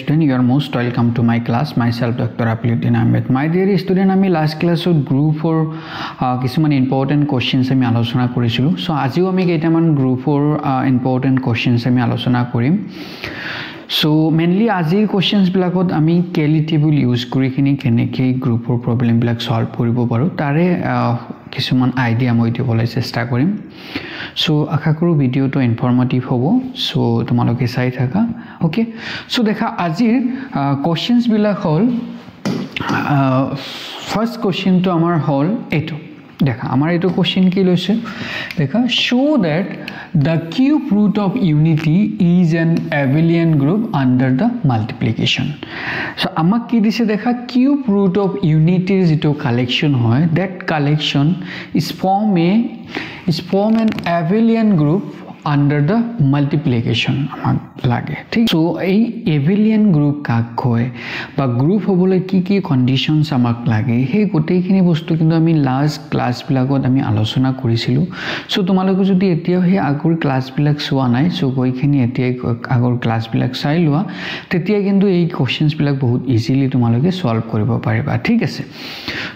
student, you are most welcome to my class. Myself Dr. Apiluddin Ahmed. My dear student, আমি last class group for কিছুমান important questions আমি আলোচনা কৰিছিলো. So আজিও আমি কেইটামান group for important questions আমি আলোচনা কৰিম. So mainly আজিৰ questions বিলাকত আমি Kelly table use কৰি কিনি কেনেকৈ group for problem বিলাক solve কৰিব পাৰো তাৰে কিছুমান আইডিয়া মই দিবলৈ চেষ্টা কৰিম. So আশা কৰো ভিডিওটো ইনফৰমেটিভ হ'ব. So তোমালোকে চাই থাকা. ওকে, so দেখা আজিৰ questions বিলাক হল ফাৰ্স্ট কোশ্চেন তো আমাৰ হল এটো দেখা আমাৰ এটো কোশ্চেন কি লৈছে দেখা show that the cube root of unity is an abelian group under the multiplication. So আমাক কি দিছে দেখা cube root of unity যেটো কালেকশন হয় that collection is form an abelian group under the multiplication আমাক লাগে ঠিক সো এই abelian group কাক কয় বা গ্রুপ হবলৈ কি কি কন্ডিশনস আমাক লাগে হে গোটেইখিনি বস্তু কিন্তু আমি লাস্ট ক্লাস বিলাকত আমি আলোচনা কৰিছিলো. সো তোমালোকে যদি এতিয়া হে আগৰ ক্লাস বিলাক চোৱা নাই সো গইখিনি এতিয়া আগৰ ক্লাস বিলাক চাই লোৱা তেতিয়া কিন্তু এই কোশ্চেনস বিলাক বহুত ইজিলি তোমালোকে সলভ কৰিব পাৰিবা. ঠিক আছে,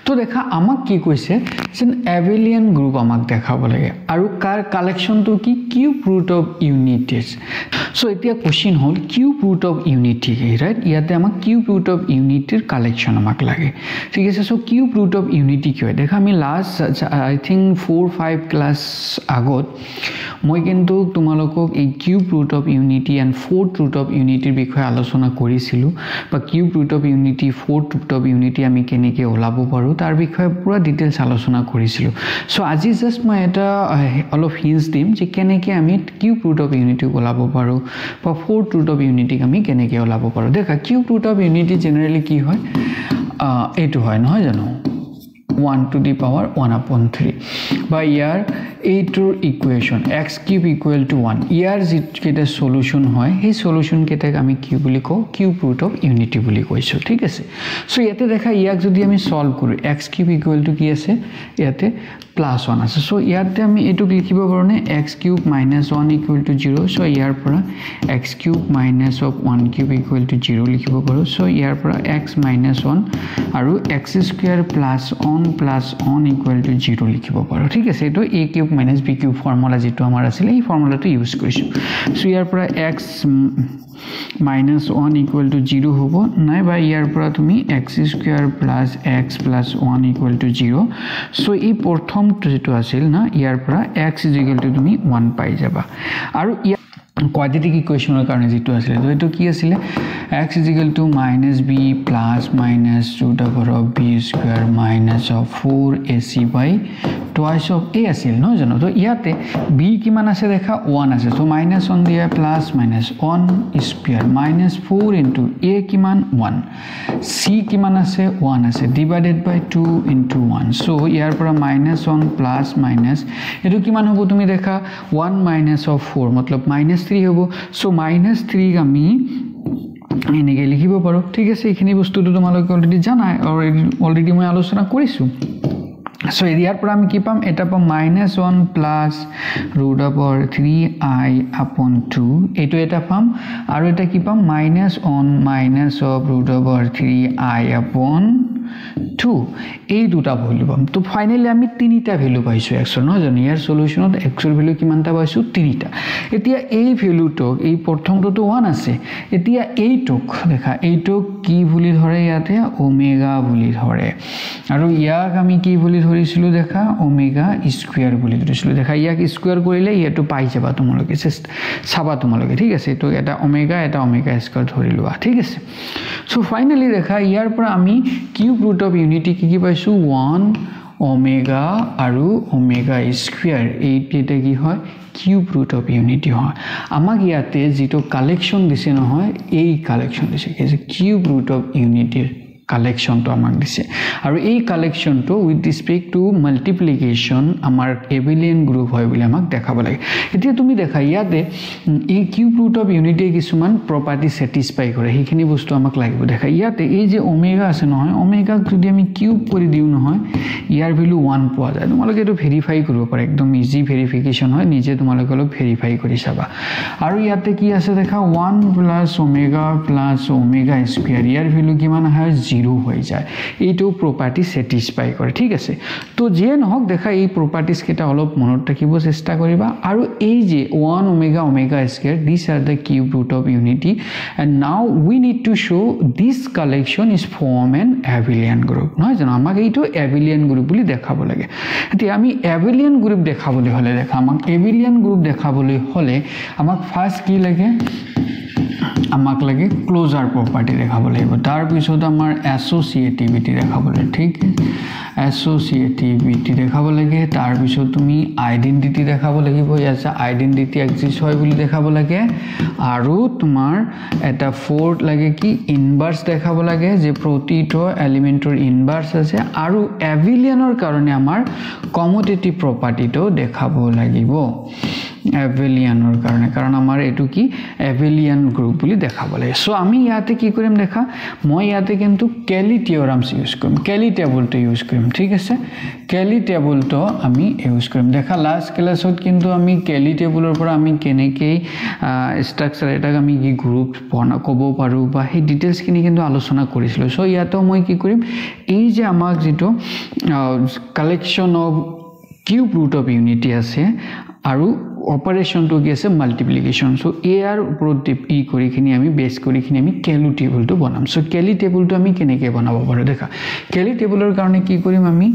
তো দেখা আমাক কি কৈছে যেন abelian group আমাক দেখাব লাগে আৰু কাৰ কালেকশনটো কি cube root of unities. So এতিয়া question hall cube root of unity right ইয়াতে আমাক cube root of unity ৰ কালেকশন আমাক লাগে. ঠিক আছে, so cube root of unity কি হয় দেখা আমি লাস্ট আই থিংক 4-5 ক্লাস আগত মই কিন্তু তোমালোকক এই cube root of unity and fourth root of unity ৰ বিষয়ে আলোচনা কৰিছিলো বা cube root of unity fourth root of unity আমি কেনেকৈ ওলাব পাৰো তাৰ বিষয়ে পুৰা ডিটেইলছ আলোচনা কৰিছিলো. সো আজি জাস্ট মই এটা অলপ হিন্টস দিম যে কেনেকৈ আমি cube root of unity ওলাব পাৰো বা fourth root of unity আমি কেনেকৈ ওলাব পাৰো. দেখা cube root of unity generally কি হয় এটো হয় নহয় জানো 1 to the power 1/3 বা ইয়াৰ এইটোৰ equation x cube equal to 1 ইয়াৰ যেটা সলিউশন হয় সেই সলিউশন কেটাক আমি কি বুলি কও cube root of unity বুলি কৈছো. ঠিক আছে, সো ইয়াতে দেখা ইয়াক যদি আমি সলভ কৰো x cube equal to কি আছে ইয়াতে +1 আছে. সো ইয়াতে আমি এটো লিখিব পাৰো নে x cube minus 1 equal to 0. So ইয়াৰ পৰা x cube minus of 1 cube equal to 0 লিখিব পাৰো. সো ইয়াৰ পৰা x minus 1 আৰু x square plus 1 equal to 0 লিখিব পাৰো. ঠিক আছে, এটো a cube minus b cube formula যেটো আমাৰ আছিল এই ফৰ্মুলাটো ইউজ কৰিছো. সো ইয়াৰ পৰা x minus 1 equal to 0 হ'ব নাই বা ইয়াৰ পৰা তুমি x square plus x plus 1 equal to 0. So এই প্ৰথম যেটো আছিল না ইয়াৰ পৰা x is equal to তুমি 1 পাই যাবা আৰু quadratic equation ৰ কাৰণে যেটো আছিল তো এটো কি আছিল x is equal to minus b plus minus root over of b square minus of 4ac by twice of a আছিল ন জানো. তো ইয়াতে b কিমান আছে দেখা 1 আছে. তো -1 দিয়া plus minus 1 square minus 4 into a কিমান 1 c কিমান আছে 1 আছে divided by 2 into 1. so ইয়াৰ পৰা -1 plus minus এটো কিমান হ'ব তুমি দেখা 1 minus of 4 मतलब -3 হ'ব. so -3 আমি এনেকৈ লিখিব পাৰো. ঠিক আছে, এইখিনি বস্তুটো তোমালোকে অলৰেডি জানাই অলৰেডি মই আলোচনা কৰিছো. সো ইয়াৰ পৰা আমি কি পাম এটা পাম -1 plus root over 3i upon 2 এটো এটা পাম আৰু এটা কি পাম -1 minus of root over 3i upon 2 এই দুটা ভ্যালু পাম. তো ফাইনালি আমি তিনিটা ভ্যালু পাইছো x ৰ নহয় জানো ইয়াৰ সলিউশনত x ৰ ভ্যালু কিমানটা পাইছো তিনিটা. এতিয়া এই ভ্যালুটোক এই প্ৰথমটো 1 আছে এতিয়া এইটোক দেখা এইটোক কি বুলি ধৰে ইয়াতে ওমেগা বুলি ধৰে আৰু ইয়াক আমি কি বুলি ধৰিছিলো দেখা ওমেগা স্কয়াৰ বুলি ধৰিছিলো. দেখা ইয়াক স্কয়াৰ কৰিলে ইয়াটো পাই যাবা তোমালোকে চাবা তোমালোকে. ঠিক আছে, তো এটা ওমেগা স্কয়াৰ ধৰি লোৱা. ঠিক আছে, সো ফাইনালি দেখা ইয়াৰ পৰা আমি কিউব ৰুট অফ ইউনিটি কি পাইছো 1 ওমেগা আৰু ওমেগা স্কয়াৰ এইটা কি হয় কিউব ৰুট অফ ইউনিটি হয়. আমাক ইয়াতে যেটো কালেকশন দিছে নহয় এই কালেকশন দিছে কি কিউব ৰুট অফ ইউনিটিৰ কালেকশনটো আমাক দিছে আৰু এই কালেকশনটো উইথ ৰিসপেক্ট টু মাল্টিপ্লিকেশন আমাৰ এবিলিয়ন গ্ৰুপ হয় বুলি আমাক দেখাব লাগে এতিয়া তুমি দেখা ইয়াতে এই কিউব ৰুট অফ ইউনিটি কিছুমান প্ৰপাৰ্টি স্যাটিসফাই কৰে সেইখিনি বস্তু আমাক লাগিব দেখা ইয়াতে এই যে ওমেগা আছে নহয় ওমেগা যদি আমি কিউব কৰি দিও নহয় ইয়াৰ ভ্যালু 1 পোৱা যায় তোমালোকে এটো ভেৰিফাই কৰিব পাৰে একদম ইজি ভেৰিফিকেশন হয় নিজে তোমালোকে অলপ ভেৰিফাই কৰি চাবা আৰু ইয়াতে কি আছে দেখা 1 প্লাস ওমেগা স্কয়াৰ ইয়াৰ ভ্যালু কিমান হয় 0 হৈ যায় এইটো প্ৰপাৰ্টি স্যাটিসফাই কৰে ঠিক আছে তো যে নহক দেখা এই প্ৰপাৰ্টিজ কেটা অলপ মনত ৰাখিব চেষ্টা কৰিবা আৰু এই যে 1 omega square these are the cube root of unity and now we need to show this collection is form an abelian group নহয় জানো আমাক এইটো abelian group বুলি দেখাব লাগে এতিয়া আমি abelian group দেখাবলৈ হলে দেখা আমাক abelian group দেখাবলৈ হলে আমাক ফার্স্ট কি লাগে আমাক লাগে ক্লোজার প্রপার্টি দেখাব লাগিব তার পিছত আমাৰ অ্যাসোসিয়েটিভিটি দেখাব লাগে ঠিক অ্যাসোসিয়েটিভিটি দেখাব লাগে তার পিছত তুমি আইডেন্টিটি দেখাব লাগিব ইয়াছে আইডেন্টিটি এক্সিস্ট হয় বুলি দেখাব লাগে আৰু তোমাৰ এটা ফোৰ্থ লাগে কি ইনভাৰ্স দেখাব লাগে যে প্ৰতিটো এলিমেন্টৰ ইনভাৰ্স আছে আৰু এবিলিয়নৰ কাৰণে আমাৰ কমুটেটিভ প্ৰপাৰ্টিটো দেখাব লাগিব এবিলিয়নৰ কাৰণে কাৰণ আমাৰ এটো কি এবিলিয়ন গ্ৰুপ বুলি দেখাব লাগে সো আমি ইয়াতে কি কৰিম দেখা মই ইয়াতে কিন্তু কেলি থিওৰামস ইউজ কৰিম কেলি টেবুলটো ইউজ কৰিম ঠিক আছে কেলি টেবুলটো আমি ইউজ কৰিম দেখা লাষ্ট ক্লাছত কিন্তু আমি কেলি টেবুলৰ পৰা আমি কেনেকৈ ষ্ট্ৰাকচাৰ এটা আমি কি গ্ৰুপ বনা ক'ব পাৰো বা সেই ডিটেইলছ খিনি কিন্তু আলোচনা কৰিছিলো সো ইয়াতে মই কি কৰিম এই যে আমাক যেটো collection of cube root of unity আছে আৰু অপাৰেশন তো কি আছে মাল্টিপ্লিকেশন সো এৰ ওপৰত ই কৰি কিনি আমি বেস কৰি কিনি আমি কেলি টেবুলটো বনাম সো কেলি টেবুলটো আমি কেনেকৈ বনাব পাৰো দেখা কেলি টেবুলৰ কাৰণে কি কৰিম আমি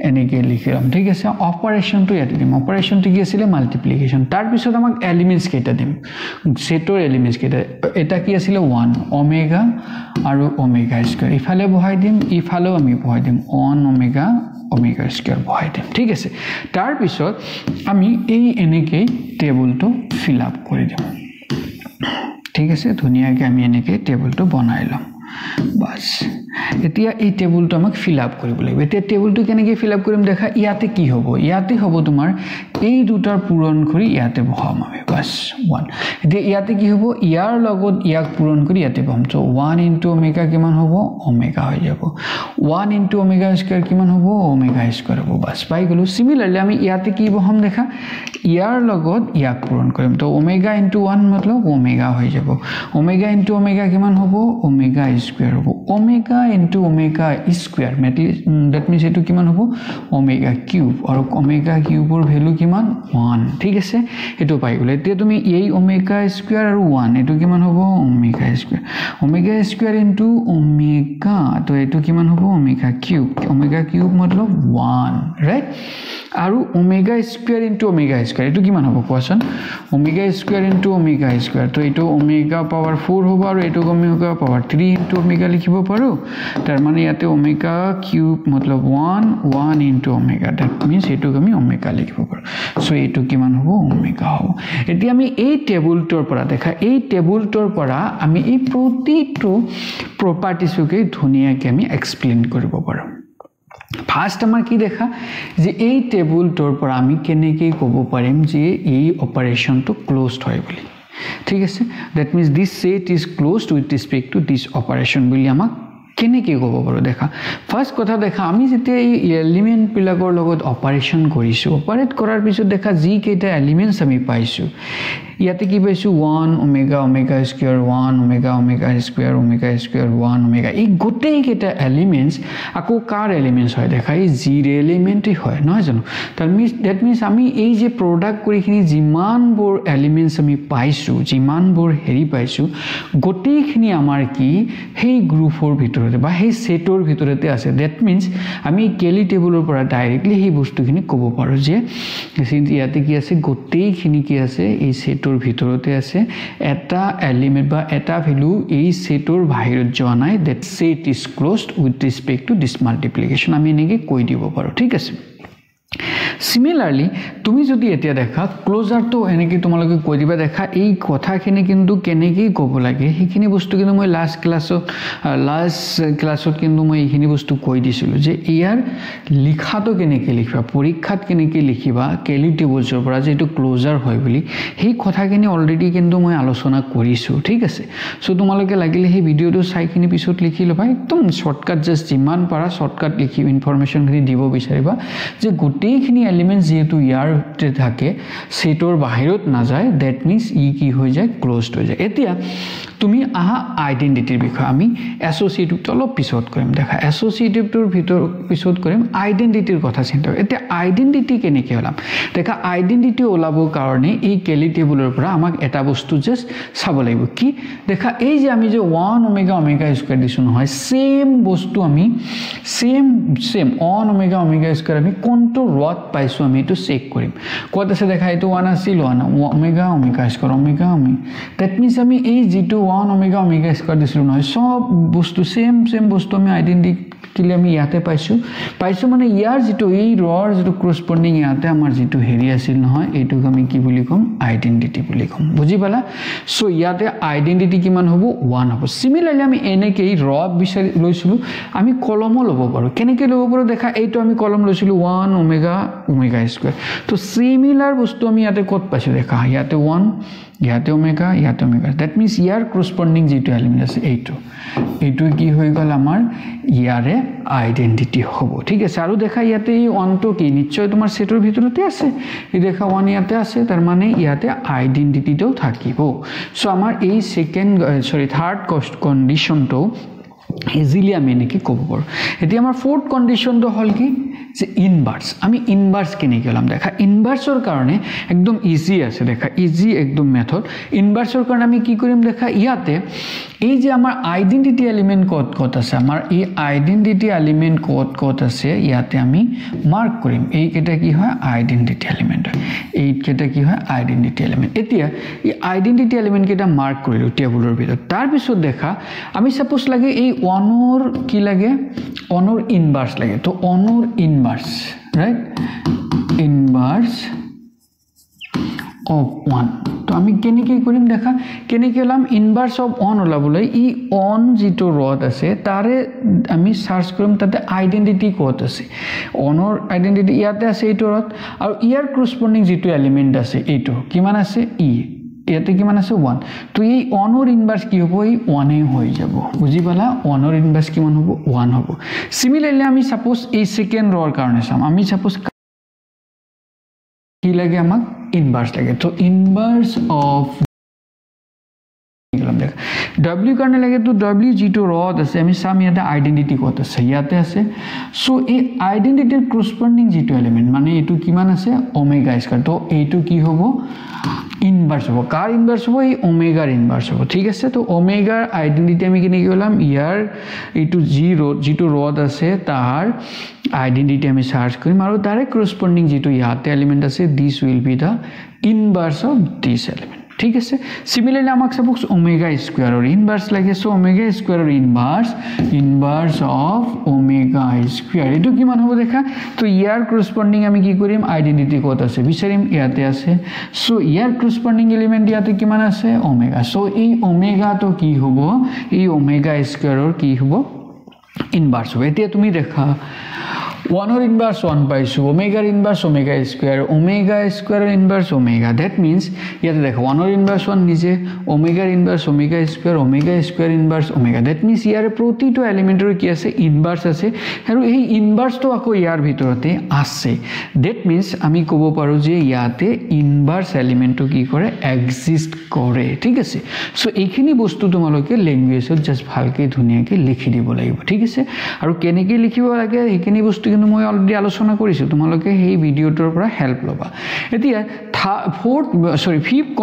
এনেকৈ লিখিম ঠিক আছে অপাৰেশনটো ইয়াতে দিম অপাৰেশনটো কি আছিল মাল্টিপ্লিকেশন তাৰ পিছত আমাক এলিমেন্টস কেইটা দিম সেটৰ এলিমেন্টস কেইটা এটা কি আছিল 1 ওমেগা আৰু ওমেগা স্কয়াৰ ইফালে বহাই দিম ইফালেও আমি বহাই দিম 1 ওমেগা স্কয়াৰ বহাই দিম ঠিক আছে তাৰ পিছত আমি এই এনেকৈ টেবুলটো ফিল আপ কৰি দিম ঠিক আছে ধুনিয়াকৈ আমি এনেকৈ টেবুলটো বনাই লম বাস এতিয়া এই টেবুলটো আমাক ফিল আপ কৰিব লাগিব এতিয়া টেবুলটো কেনেকৈ ফিল আপ কৰিম দেখা ইয়াতে কি হ'ব ইয়াতে হ'ব তোমাৰ এই দুটাৰ পূৰণ কৰি ইয়াতে বহাম আমি বাস 1 এতিয়া ইয়াতে কি হ'ব ইয়াৰ লগত ইয়াক পূৰণ কৰি ইয়াতে বহাম সো 1 ইনটু ওমেগা কিমান হ'ব ওমেগা হৈ যাব 1 ইনটু ওমেগা স্কয়াৰ কিমান হ'ব ওমেগা স্কয়াৰ হ'ব বাস পাই গলো সিমিলাৰলি আমি ইয়াতে কি বহাম দেখা ইয়াৰ লগত ইয়াক পূৰণ কৰিম তো ওমেগা ইনটু 1 मतलब ওমেগা হৈ যাব ওমেগা ইনটু ওমেগা কিমান হ'ব ওমেগা স্কয়াৰ হ'ব omega into omega square that means এটো কিমান হ'ব ওমেগা কিউব আৰু ওমেগা কিউবৰ ভ্যালু কিমান 1 ঠিক আছে এটো পাই গলে এতিয়া তুমি এই ওমেগা স্কয়াৰ আৰু 1 এটো কিমান হ'ব ওমেগা স্কয়াৰ ইনটু ওমেগা তো এটো কিমান হ'ব ওমেগা কিউব मतलब 1 ৰাইট আৰু omega square into omega square এটো কিমান হ'ব কোৱাচোন omega square into omega square তো এটো ওমেগা পাৱাৰ 4 হ'ব আৰু এটো ওমেগা পাৱাৰ 3 ইনটু ওমেগা লিখিব পাৰো তাৰ মানে ইয়াতে ওমেগা কিউব मतलब 1 ইনটু ওমেগা দ্যাট মিন্স এটো আমি ওমেগা লিখিব পাৰো সো এটো কিমান হ'ব ওমেগা হ'ব এতিয়া আমি এই টেবুলটোৰ পৰা দেখা এই টেবুলটোৰ পৰা আমি এই প্ৰতিটো প্ৰপাৰ্টিছকে ধুনিয়াকৈ আমি এক্সপ্লেইন কৰিব পাৰো ফাৰ্স্ট আমাৰ কি দেখা যে এই টেবুলটোৰ পৰা আমি কেনেকৈ ক'ব পাৰিম যে এই অপাৰেশনটো ক্লোজড হয় বুলি ঠিক আছে that means this set is closed with respect to this operation বুলি আমাক কেনেকৈ ক'ব পাৰো দেখা ফাৰ্স্ট কথা দেখা আমি যেতিয়া এই এলিমেন্ট বিলাকৰ লগত অপাৰেশন কৰিছো অপাৰেট কৰাৰ পিছত দেখা যি কেইটা এলিমেন্টস আমি পাইছো ইয়াতে কি পাইছো 1 omega square 1 omega square 1 omega এই গোটেই কেইটা এলিমেন্টস আকো কাৰ এলিমেন্টস হয় দেখা এই জিৰ এলিমেন্টই হয় নহয় জানো দ্যাট মিন্স আমি এই যে প্ৰডাক্ট কৰিখিনি যিমানবোৰ এলিমেন্টস আমি পাইছো যিমানবোৰ হেৰি পাইছো গোটেইখিনি আমাৰ কি সেই গ্ৰুপৰ ভিতৰতে বা সেই সেটৰ ভিতৰতে আছে দ্যাট মিন্স আমি কেলি টেবুলৰ পৰা ডাইৰেক্টলি সেই বস্তুখিনি ক'ব পাৰো যে ইয়াতে কি আছে গোটেইখিনি কি আছে এই সেটৰ ভিতৰতে আছে এটা এলিমেন্ট বা এটা ভ্যালু এই সেটৰ বাহিৰত যোৱা নাই that set is closed with respect to this multiplication আমি এনেকৈ কৈ দিব পাৰো ঠিক আছে Similarly, তুমি যদি এতিয়া দেখা ক্লোজাৰ তো এনেকৈ তোমালোকে কৈ দিবা দেখা এই কথাখিনি কিন্তু কেনেকৈ ক'ব লাগে সেইখিনি বস্তু কিন্তু মই লাষ্ট ক্লাছত কিন্তু মই এইখিনি বস্তু কৈ দিছিলোঁ যে ইয়াৰ লিখাটো কেনেকৈ লিখিবা পৰীক্ষাত কেনেকৈ লিখিবা কেলি টেবলছৰ পৰা যে এইটো ক্লোজাৰ হয় বুলি সেই কথাখিনি অলৰেডি কিন্তু মই আলোচনা কৰিছোঁ ঠিক আছে সো তোমালোকে লাগিলে সেই ভিডিঅ'টো চাইখিনি পিছত লিখি ল'বা একদম শৰ্টকাট জাষ্ট যিমান পাৰা শৰ্টকাট লিখি ইনফৰমেশ্যনখিনি দিব বিচাৰিবা যে গোটেইখিনি এলিমেন্টস যেহেতু ইয়াৰতে থাকে সেটৰ বাহিৰত না যায় দ্যাট মিন্স ই কি হৈ যায় ক্লোজড হৈ যায় এতিয়া তুমি আহা আইডেন্টিটিৰ বিষয় আমি এসোসিয়েটিভ অলপ পিছত কৰিম দেখা এসোসিয়েটিভৰ ভিতৰ পিছত কৰিম আইডেন্টিটিৰ কথা চিন্তা এতিয়া আইডেন্টিটি কেনেকৈ হলাম দেখা আইডেন্টিটি ওলাবৰ কাৰণে এই কেলি টেবুলৰ পৰা আমাক এটা বস্তু জাস্ট চাব লাগিব কি দেখা এই যে আমি যে 1 ওমেগা ওমেগা স্কয়াৰ দিছো নহয় সেম বস্তু আমি সেম 1 ওমেগা ওমেগা স্কয়াৰ আমি কোনটো ৰড পাইছো আমি এটো চেক কৰিম কত আছে দেখা এটো 1 আছিল 1 omega omega square omega that means আমি এই যেটো 1 ওমেগা ওমেগা স্কয়াৰ দিছিলো নহয় সব বস্তু সেম বস্তু আমি আইডেন্টিটি আমি ইয়াতে পাইছো মানে ইয়াৰ যেটো এই ৰৰ যেটো কৰসপন্ডিং ইয়াতে আমাৰ যেটো হেৰি আছিল নহয় এটো আমি কি বুলি কম আইডেন্টিটি বুলি কম বুজি পালা সো ইয়াতে আইডেন্টিটি কিমান হ'ব 1 হ'ব সিমিলাৰলি আমি এনেকৈ ৰ বিচাৰি লৈছিলো আমি কলম ল'ব পাৰো কেনেকৈ ল'ব পাৰো দেখা এইটো আমি কলম লৈছিলো 1 ওমেগা ওমেগা স্কয়াৰ তো সিমিলাৰ বস্তু আমি ইয়াতে কত পাইছো দেখা ইয়াতে 1 ইয়াতে ওমেগা দ্যাট মিন্স ইয়াৰ কৰসপন্ডিং যেটো এলিমেন্ট আছে এইটো কি হৈ গল আমাৰ ইয়াৰে আইডেন্টিটি হ'ব ঠিক আছে আৰু দেখা ইয়াতে এই 1 টো কি নিশ্চয় তোমাৰ সেটৰ ভিতৰতে আছে এই দেখা 1 ইয়াতে আছে তাৰ মানে ইয়াতে আইডেন্টিটিটো থাকিব সো আমাৰ এই থাৰ্ড কন্ডিশনটো ইজিলি আমি নেকি ক'ব পাৰো এতিয়া আমাৰ ফোৰ্থ কন্ডিশনটো হল কি যে ইনভাৰ্স আমি ইনভাৰ্স কেনেকৈ হলাম দেখা ইনভাৰ্সৰ কাৰণে একদম ইজি আছে দেখা ইজি একদম মেথড ইনভাৰ্সৰ কাৰণে আমি কি কৰিম দেখা ইয়াতে এই যে আমাৰ আইডেন্টিটি এলিমেন্ট কত আছে আমাৰ এই আইডেন্টিটি এলিমেন্ট কত আছে ইয়াতে আমি মাৰ্ক কৰিম এই কেটা কি হয় আইডেন্টিটি এলিমেন্ট এই কেটা কি হয় আইডেন্টিটি এলিমেন্ট এতিয়া এই আইডেন্টিটি এলিমেন্ট কেটা মাৰ্ক কৰিলো টেবুলৰ ভিতৰত তাৰ পিছত দেখা আমি সাপোজ লাগে এই 1 ৰ কি লাগে 1 ৰ ইনভাৰ্স লাগে তো 1 ৰ ইনভাৰ্স right inverse of 1 তো আমি কেনেকৈ কৰিম দেখা কেনেকৈ লাম ইনভাৰ্স অফ 1 ওলাবলৈ ই 1 যেটো ৰড আছে তাৰে আমি সাৰ্চ কৰিম তাতে আইডেন্টিটি কত আছে 1 ৰ আইডেন্টিটি ইয়াতে আছে এইটো ৰড আৰু ইয়াৰ করসপন্ডিং যেটো এলিমেন্ট আছে এইটো কিমান আছে ই ইয়াতে কিমান আছে 1 তো এই 1 ৰ ইনভার্স কি হ'ব এই 1 এ হৈ যাব বুজি পালা 1 ৰ ইনভাৰ্স কিমান হ'ব 1 হ'ব সিমিলাৰলি আমি সাপোজ এই সেকেন্ড ৰৰ কাৰণে চাম আমি সাপোজ কি লাগে আমাক ইনভাৰ্স লাগে তো ইনভাৰ্স অফ W কাৰণে লাগে তো W যেটো ৰড আছে আমি সাম ইয়াতে আইডেন্টিটি কত আছে ইয়াতে আছে সো এই আইডেন্টিটিৰ কৰসপন্ডিং যেটো এলিমেন্ট মানে এটো কিমান আছে ওমেগা স্কয়াৰ তো এইটো কি হ'ব ইনভাৰ্স হ'ব কাৰ ইনভাৰ্স হ'ব এই ওমেগাৰ ইনভাৰ্স হ'ব ঠিক আছে তো ওমেগাৰ আইডেন্টিটি আমি কেনেকৈ হলাম ইয়াৰ এইটো যেটো ৰড আছে তাৰ আইডেন্টিটি আমি সাৰ্চ কৰিম আৰু তাৰে কৰসপন্ডিং যেটো ইয়াতে এলিমেন্ট আছে this will be the inverse of this element ঠিক আছে সিমিলাৰলি আমাক সাপোজ ওমেগা স্কয়াৰৰ ইনভাৰ্স লাগে সো ওমেগা স্কয়াৰৰ ইনভাৰ্স অফ ওমেগা স্কয়াৰ এটো কিমান হ'ব দেখা তো ইয়াৰ কৰসপন্ডিং আমি কি কৰিম আইডেন্টিটি কত আছে বিচাৰিম ইয়াতে আছে সো ইয়াৰ করসপন্ডিং এলিমেন্ট ইয়াতে কিমান আছে ওমেগা সো এই ওমেগা তো কি হ'ব এই ওমেগা স্কয়াৰৰ কি হ'ব ইনভাৰ্স হ'ব এতিয়া তুমি দেখা 1 ৰ ইনভাৰ্স 1 পাইছো ওমেগাৰ ইনভাৰ্স ওমেগা স্কয়াৰৰ ইনভাৰ্স ওমেগা দ্যাট মিন্স ইয়াতে দেখো 1 ৰ ইনভাৰ্স 1 নিজে ওমেগাৰ inverse omega square inverse omega that means ইয়াৰ প্ৰতিটো এলিমেন্টৰ কি আছে ইনভাৰ্স আছে আৰু এই ইনভাৰ্সটো আকৌ ইয়াৰ ভিতৰতে আছে দ্যাট মিন্স আমি ক'ব পাৰো যে ইয়াতে ইনভাৰ্স এলিমেন্টটো কি কৰে এক্সিষ্ট কৰে ঠিক আছে সো এইখিনি বস্তু তোমালোকে ল্যাঙ্গুৱেজত জাস্ট ভালকৈ ধুনীয়াকৈ লিখি দিব লাগিব ঠিক আছে আৰু কেনেকৈ লিখিব লাগে এইখিনি বস্তু কিন্তু মই অলৰেডি আলোচনা কৰিছো তোমালোকে এই ভিডিওটোৰ পৰা হেল্প লবা এতিয়া ফিফথ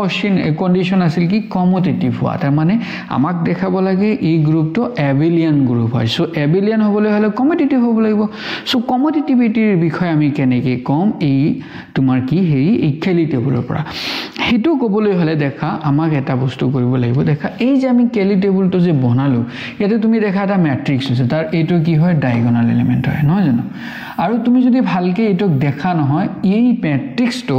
কন্ডিশন আছিল কি কমিউটেটিভ হোৱা তাৰ মানে আমাক দেখাব লাগে এই গ্ৰুপটো এবিলিয়ান গ্ৰুপ হয় সো এবিলিয়ান হ'বলৈ হলে কমিউটেটিভ হ'ব লাগিব সো কমিউটেটিভিটিৰ বিষয় আমি কেনেকৈ কম এই তোমাৰ কি হেৰি এই কেলি টেবুলৰ পৰা হেতু ক'বলৈ হলে দেখা আমাক এটা বস্তু কৰিব লাগিব দেখা এই যে আমি কেলি টেবুলটো যে বনালো ইয়াতে তুমি দেখা এটা ম্যাট্ৰিক্স আছে তাৰ এইটো কি হয় ডায়াগোনাল এলিমেন্ট হয় নহয় জানো আৰু তুমি যদি ভালকে এটক দেখা নহয় এই ম্যাট্ৰিক্সটো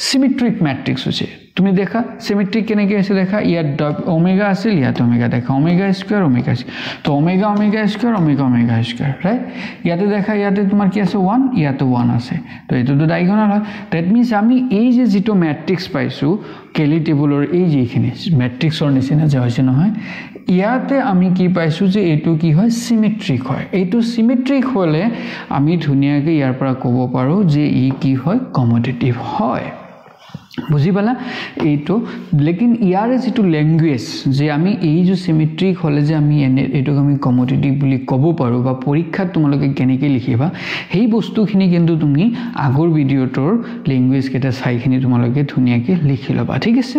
সিমেট্ৰিক ম্যাট্ৰিক্স হৈছে তুমি দেখা সিমেট্রিক কেনেকৈ আছে দেখা ইয়াত ওমেগা আছিল ইয়াত ওমেগা দেখা ওমেগা স্কয়ার ওমেগা তো omega omega square omega omega square right ইয়াতে দেখা ইয়াতে তোমাৰ কি আছে 1 ইয়াতে 1 আছে তো এটো তো ডায়াগোনাল হয় দ্যাট মিন্স আমি এই যে যেটো ম্যাট্ৰিক্স পাইছো কেলি টেবুলৰ এই যেখিনি ম্যাট্ৰিক্সৰ নিচিনা যে হৈছে নহয় ইয়াতে আমি কি পাইছো যে এটো কি হয় সিমেট্ৰিক হয় এটো সিমেট্ৰিক হলে আমি ধুনিয়াকৈ ইয়াৰ পৰা ক'ব পাৰো যে ই কি হয় কমোডেটিভ হয় বুজি পালা এইটো লেকিন ইয়াৰে যেটো ল্যাঙ্গুৱেজ যে আমি এই যে সিমেট্ৰিক হলে যে আমি এটো আমি কমোডেটিভ বুলি ক'ব পাৰো বা পৰীক্ষাত তোমালোকে কেনেকৈ লিখিবা সেই বস্তুখিনি কিন্তু তুমি আগৰ ভিডিওটোৰ ল্যাঙ্গুৱেজ কেটা চাইখিনি তোমালোকে ধুনিয়াকৈ লিখি লবা ঠিক আছে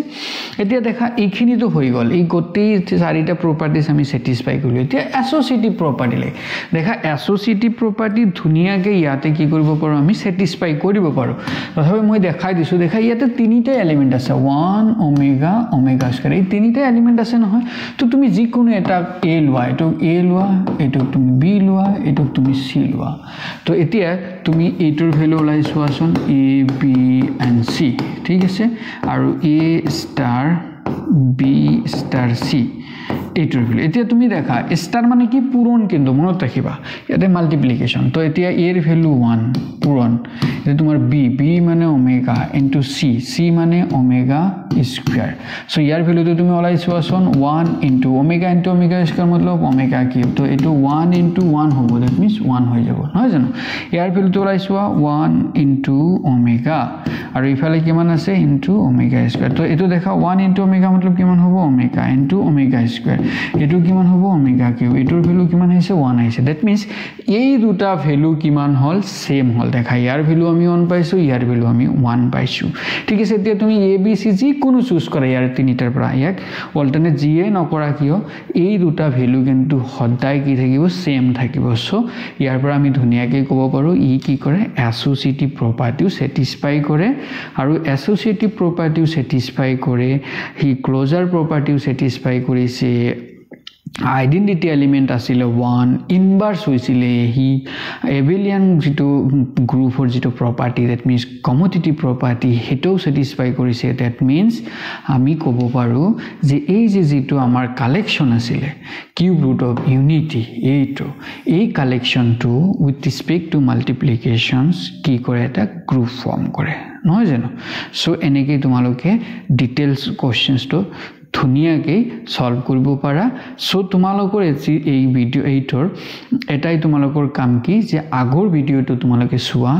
এতিয়া দেখা এইখিনি তো হৈ গল এই গোটেই চাৰিটা প্ৰপাৰ্টিজ আমি স্যাটিসফাই কৰিলো এতিয়া এসোসিয়েটিভ প্ৰপাৰ্টি লে দেখা এসোসিয়েটিভ প্ৰপাৰ্টি ধুনিয়াকৈ ইয়াতে কি কৰিব পাৰো আমি স্যাটিসফাই কৰিব পাৰো তথাপি মই দেখাই দিছো দেখা ইয়াতে তিনিটা এলিমেন্ট আছে 1 ওমেগা ওমেগা স্কয়ার এই তিনিটা এলিমেন্ট আছে নহয় তো তুমি যি কোনো এটা a লোৱা এটো a লোৱা এটো তুমি b লোৱা এটো তুমি c লোৱা তো এতিয়া তুমি এইটোৰ value ওলাইছোৱাচোন a b and c ঠিক আছে আৰু a star b star c এইটোৰ ভ্যালু এতিয়া তুমি দেখা স্টাৰ মানে কি পূৰণ কিন্তু মনত ৰাখিবা ইয়াতে মাল্টিপ্লিকেশন তো এতিয়া a এৰ ভ্যালু 1 পূৰণ এটা তোমাৰ b মানে ওমেগা ইনটু c মানে ওমেগা স্কয়াৰ সো ইয়াৰ ভ্যালুটো তুমি ওলাইছোৱাচোন 1 ইনটু ওমেগা স্কয়ার মতলব ওমেগা কিউব তো এটো 1 ইনটু 1 হ'ব দ্যাট মিন্স 1 হৈ যাব নহয় জানো ইয়াৰ ভ্যালুটো ওলাইছোৱা 1 ইনটু ওমেগা আৰু ইফালে কিমান আছে ইনটু ওমেগা স্কয়ার তো এটো দেখা 1 ইনটু ওমেগা মতলব কিমান হ'ব ওমেগা ইনটু ওমেগা স্কয়ার এটো কিমান হ'ব ওমেগা কিউব এটোৰ ভ্যালু কিমান হৈছে 1 আহিছে দ্যাট মিন্স এই দুটা ভ্যালু কিমান হল সেম হল দেখা ইয়াৰ ভ্যালু আমি 1 পাইছো ইয়াৰ ভ্যালু আমি 1 পাইছো ঠিক আছে এতিয়া তুমি a b c যি কোনো চুজ কৰা ইয়াৰ তিনিটাৰ পৰা ইয়াক অল্টাৰনেট জিয়ে নকৰা কিয় এই দুটা ভ্যালু কিন্তু সদায় কি থাকিব সেম থাকিব সো ইয়াৰ পৰা আমি ধুনিয়াকৈ ক'ব পাৰো ই কি কৰে এসোসিয়েটিভ প্ৰপাৰ্টিও স্যাটিসফাই কৰে আৰু এসোসিয়েটিভ প্ৰপাৰ্টিও স্যাটিসফাই কৰে হি ক্লোজাৰ প্ৰপাৰ্টিও স্যাটিসফাই কৰিছে আইডেন্টিটি এলিমেন্ট আছিল 1 ইনভাৰ্স হৈছিল হি এবেলিয়ান যেটো গ্ৰুপৰ যেটো property that means commodity property হেটো স্যাটিসফাই কৰিছে দ্যাট মিন্স আমি ক'ব পাৰো যে এই যে যেটো আমাৰ কালেকশন আছিল কিউব ৰুট অফ ইউনিটি এইটো এই কালেকশনটো উইথ ৰেসপেক্ট টু মাল্টিপ্লিকেশনস কি কৰে এটা গ্ৰুপ ফৰ্ম কৰে নহয় জানো সো এনেকৈ তোমালোকে ডিটেইলস কোশ্চেনস তো ধুনিয়াকৈ সলভ কৰিব পাৰা সো তোমালোকৰ এই ভিডিও এইটোৰ এটাই তোমালোকৰ কাম কি যে আগৰ ভিডিওটো তোমালোকে চোৱা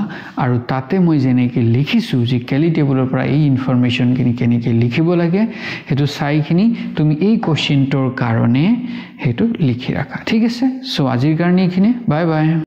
আৰু তাতে মই যেনেকৈ লিখিছো যে কেলি টেবুলৰ পৰা এই ইনফৰমেশন কিনি কেনেকৈ লিখিব লাগে হেতু চাইখিনি তুমি এই কোশ্চেনটোৰ কাৰণে হেতু লিখি ৰাখা ঠিক আছে সো আজিৰ কাৰণে এইখিনি বাই বাই